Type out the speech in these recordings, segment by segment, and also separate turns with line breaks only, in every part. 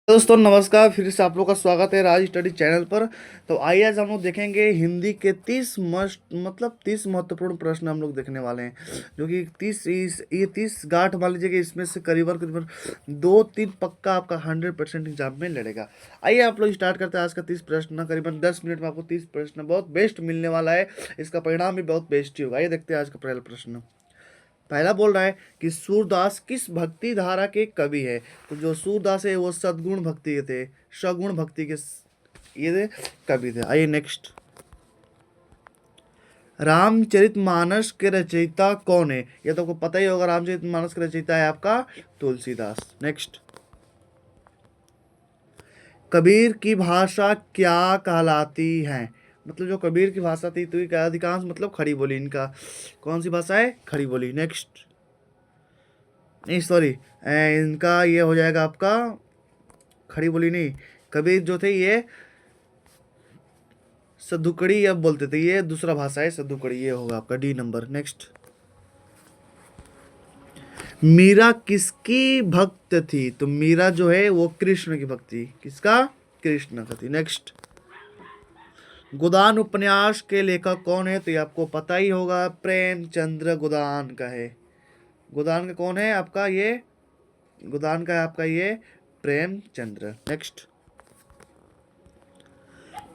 दोस्तों नमस्कार, फिर से आप लोग का स्वागत है राज स्टडी चैनल पर। तो आइए आज हम लोग देखेंगे हिंदी के 30 महत्वपूर्ण प्रश्न हम लोग देखने वाले हैं, जो कि 30 गांठ मान लीजिए कि इसमें से करीबन करीबन 2-3 पक्का आपका 100% एग्जाम में लड़ेगा। आइए आप लोग स्टार्ट करते हैं आज का 30 प्रश्न। करीबन 10 मिनट में आपको 30 प्रश्न बहुत बेस्ट मिलने वाला है, इसका परिणाम भी बहुत बेस्ट ही होगा। आइए देखते हैं आज का पहला प्रश्न। पहला बोल रहा है कि सूरदास किस भक्ति धारा के कवि है। तो जो सूरदास है वो सद्गुण भक्ति के थे, सगुण भक्ति के ये कवि थे। आइए नेक्स्ट। रामचरितमानस के रचयिता कौन है। ये तो आपको पता ही होगा, रामचरितमानस के रचयिता है आपका तुलसीदास। नेक्स्ट। कबीर की भाषा क्या कहलाती है। मतलब जो कबीर की भाषा थी तो ये अधिकांश मतलब खड़ी बोली, इनका कौन सी भाषा है, खड़ी बोली। नेक्स्ट। नहीं सॉरी, इनका ये हो जाएगा आपका खड़ी बोली नहीं, कबीर जो थे ये सद्धुकड़ी अब बोलते थे, ये दूसरा भाषा है सद्धुकड़ी, ये होगा आपका डी नंबर। नेक्स्ट। मीरा किसकी भक्त थी। तो मीरा जो है वो कृष्ण की भक्त थी। किसका, कृष्ण का थी। नेक्स्ट। गोदान उपन्यास के लेखक कौन है। तो ये आपको पता ही होगा, प्रेमचंद्र गोदान का है। गोदान का कौन है आपका, ये गोदान का है आपका ये प्रेमचंद्र। नेक्स्ट।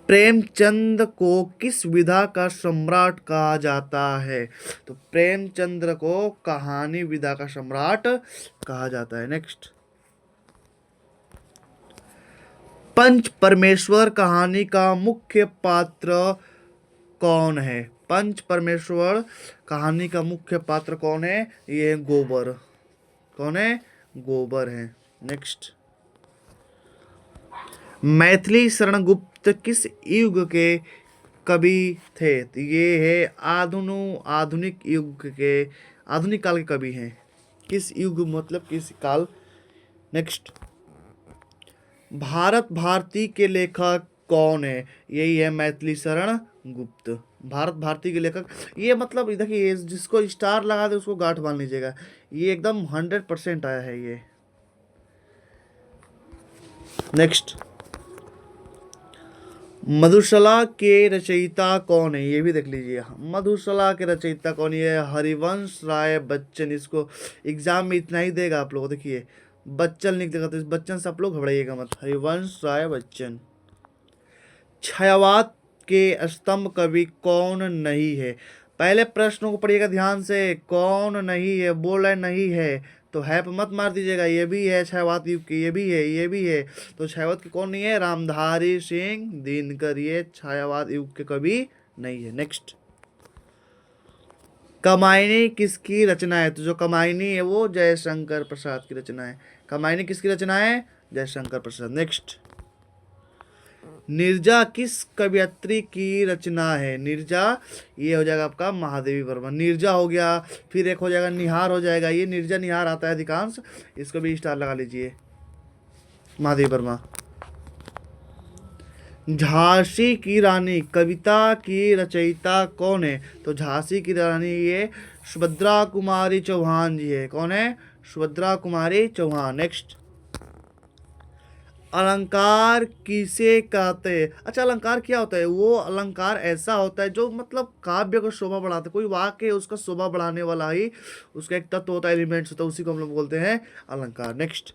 प्रेमचंद को किस विधा का सम्राट कहा जाता है। तो प्रेमचंद्र को कहानी विधा का सम्राट कहा जाता है। नेक्स्ट। पंच परमेश्वर कहानी का मुख्य पात्र कौन है। पंच परमेश्वर कहानी का मुख्य पात्र कौन है, ये गोबर। कौन है, गोबर है। नेक्स्ट। मैथिली शरण गुप्त किस युग के कवि थे। तो ये है आधुनिक युग के, आधुनिक काल के कवि हैं। किस युग मतलब किस काल। नेक्स्ट। भारत भारती के लेखक कौन है। यही है मैथिली शरण गुप्त। भारत भारती के लेखक, ये मतलब देखिए जिसको स्टार लगा दे उसको गांठ बांध लीजिएगा, ये एकदम 100% आया है ये। नेक्स्ट। मधुशाला के रचयिता कौन है, ये भी देख लीजिए। मधुशाला के रचयिता कौन है, हरिवंश राय बच्चन। इसको एग्जाम में इतना ही देगा आप लोग, देखिए बच्चन लिख देगा तो इस बच्चन से आप लोग घबराइएगा मत, हरिवंश राय बच्चन। छायावाद के स्तंभ कवि कौन नहीं है। पहले प्रश्नों को पढ़िएगा ध्यान से, कौन नहीं है, बोल रहे नहीं है तो है पर मत मार दीजिएगा। ये भी है छायावाद युग की, ये भी है, ये भी है। तो छायावाद के कौन नहीं है, रामधारी सिंह दिनकर, ये छायावाद युग के कवि नहीं है। नेक्स्ट। कमायनी किसकी रचना है। तो जो कमायनी है वो जयशंकर प्रसाद की रचना है। कमायनी किसकी रचना है, जयशंकर प्रसाद। नेक्स्ट। नीरजा किस कवयित्री की रचना है। नीरजा ये हो जाएगा आपका महादेवी वर्मा। नीरजा हो गया, फिर एक हो जाएगा निहार हो जाएगा, ये नीरजा निहार आता है अधिकांश, इसको भी स्टार लगा लीजिए, महादेवी वर्मा। झांसी की रानी कविता की रचयिता कौन है। तो झांसी की रानी ये सुभद्रा कुमारी चौहान जी है। कौन है, सुभद्रा कुमारी चौहान। नेक्स्ट। अलंकार किसे कहते हैं। अच्छा, अलंकार क्या होता है, वो अलंकार ऐसा होता है जो मतलब काव्य को शोभा बढ़ाता है। कोई वाक्य है उसका शोभा बढ़ाने वाला ही उसका एक तत्व होता है, एलिमेंट्स होता है, उसी को हम लोग बोलते हैं अलंकार। नेक्स्ट।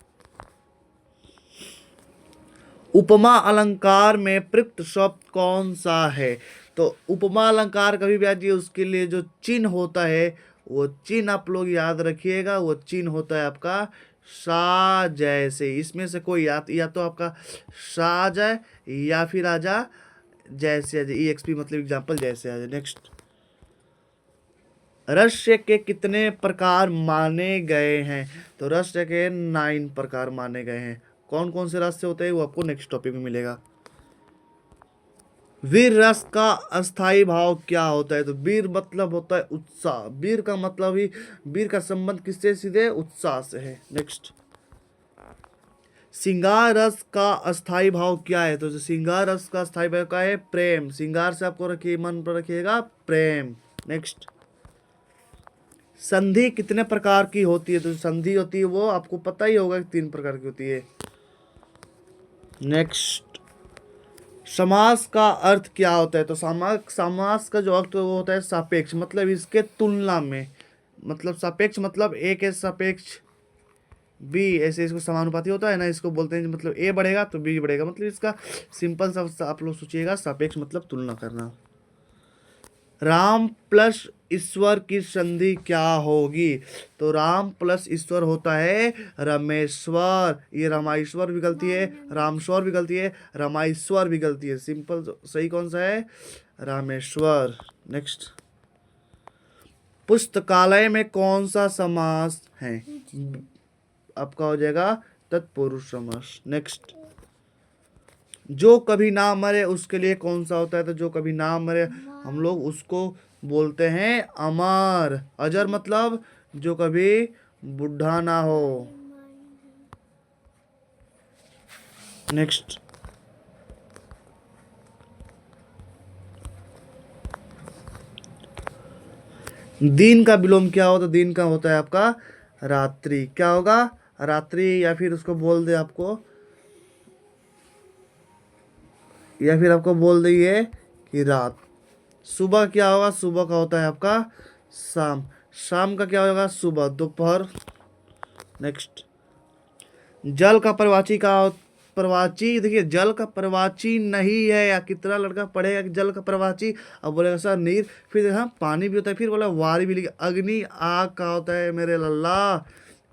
उपमा अलंकार में प्रयुक्त शब्द कौन सा है। तो उपमा अलंकार कभी भी आइए, उसके लिए जो चिन्ह होता है वो चिन्ह आप लोग याद रखिएगा, वो चिन्ह होता है आपका सा जैसे। इसमें से कोई या तो आपका सा आ जाए या फिर आ जा जैसे आ जाए, EXP मतलब एग्जाम्पल जैसे आ जाए। नेक्स्ट। रस्य के कितने प्रकार माने गए हैं। तो रस्य के 9 प्रकार माने गए हैं। कौन कौन से रस से होते हैं वो आपको नेक्स्ट टॉपिक में मिलेगा। वीर रस का अस्थाई भाव क्या होता है। तो वीर मतलब होता है उत्साह, वीर का मतलब ही, वीर का संबंध किससे, सीधे उत्साह से है। नेक्स्ट। सिंगार रस का अस्थाई भाव क्या है। तो सिंगार रस का अस्थाई भाव क्या है, प्रेम। सिंगार से आपको रखिए, मन पर रखिएगा प्रेम। नेक्स्ट। संधि कितने प्रकार की होती है। तो संधि होती है वो आपको पता ही होगा कि 3 प्रकार की होती है। नेक्स्ट, समास का अर्थ क्या होता है? तो समास का जो अर्थ वो होता है सापेक्ष, मतलब इसके तुलना में, मतलब सापेक्ष मतलब ए के सापेक्ष बी, ऐसे इसको समानुपाती होता है ना, इसको बोलते हैं मतलब ए बढ़ेगा तो बी बढ़ेगा, मतलब इसका सिंपल सा आप लोग सोचिएगा, सापेक्ष मतलब तुलना करना। राम प्लस ईश्वर की संधि क्या होगी? तो राम प्लस ईश्वर होता है रमेश्वर। ये रामाईश्वर भी गलती है, रामेश्वर भी गलती है, रमाईश्वर भी गलती है। सिंपल सही कौन सा है? रामेश्वर। नेक्स्ट, पुस्तकालय में कौन सा समास है? आपका हो जाएगा तत्पुरुष समास। नेक्स्ट, जो कभी ना मरे उसके लिए कौन सा होता है? तो जो कभी ना मरे हम लोग उसको बोलते हैं अमर। अजर मतलब जो कभी बुढ़ा ना हो। नेक्स्ट, दिन का विलोम क्या होता है? दिन का होता है आपका रात्रि। क्या होगा? रात्रि, या फिर उसको बोल दे आपको, या फिर आपको बोल दिए कि रात। सुबह क्या होगा? सुबह का होता है आपका शाम। शाम का क्या होगा? सुबह, दोपहर। नेक्स्ट, जल का प्रवाची का प्रवाची, देखिए जल का प्रवाची नहीं है, या कितना लड़का पढ़ेगा कि जल का प्रवाची, अब बोलेगा सर नीर, फिर हाँ पानी भी होता है, फिर बोला वारी भी लिखा। अग्नि आग का होता है मेरे लल्ला,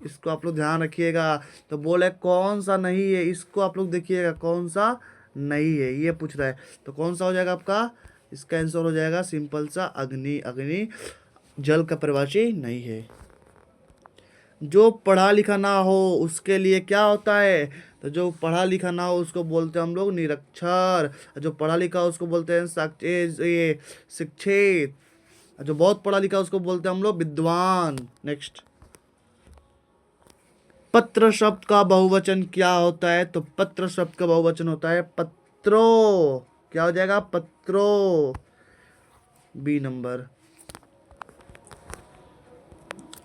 इसको आप लोग ध्यान रखिएगा। तो बोले कौन सा नहीं है, इसको आप लोग देखिएगा कौन सा नहीं है, ये पूछ रहा है। तो कौन सा हो जाएगा आपका? इसका आंसर हो जाएगा सिंपल सा अग्नि। अग्नि जल का प्रवाची नहीं है। जो पढ़ा लिखा ना हो उसके लिए क्या होता है? तो जो पढ़ा लिखा ना हो उसको बोलते हैं हम लोग निरक्षर। जो पढ़ा लिखा हो उसको बोलते हैं ये शिक्षित। जो बहुत पढ़ा लिखा उसको बोलते हैं हम लोग विद्वान। नेक्स्ट, पत्र शब्द का बहुवचन क्या होता है? तो पत्र शब्द का बहुवचन होता है पत्रो। क्या हो जाएगा? पत्रो। B number.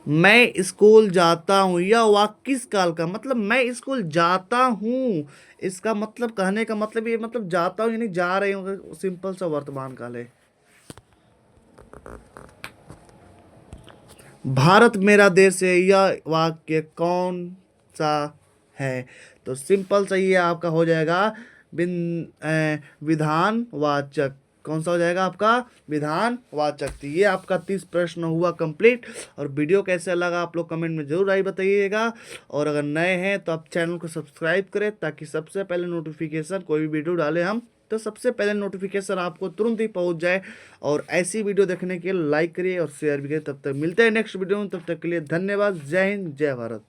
मैं स्कूल जाता हूँ, यह वाक्य किस काल का? मतलब मैं स्कूल जाता हूँ, इसका मतलब कहने का मतलब ये मतलब जाता हूँ यानी जा रहे हूँ, सिंपल सा वर्तमान काल है। भारत मेरा देश है, यह वाक्य कौन सा है? तो सिंपल सा ये आपका हो जाएगा विधानवाचक। कौन सा हो जाएगा आपका? विधानवाचक। तो ये आपका 30 प्रश्न हुआ कंप्लीट। और वीडियो कैसा लगा आप लोग कमेंट में जरूर आई बताइएगा। और अगर नए हैं तो आप चैनल को सब्सक्राइब करें, ताकि सबसे पहले नोटिफिकेशन कोई भी वीडियो डाले हम तो सबसे पहले नोटिफिकेशन आपको तुरंत ही पहुंच जाए। और ऐसी वीडियो देखने के लिए लाइक करिए और शेयर भी करिए। तब तक मिलते हैं नेक्स्ट वीडियो में, तब तक के लिए धन्यवाद। जय हिंद, जय भारत।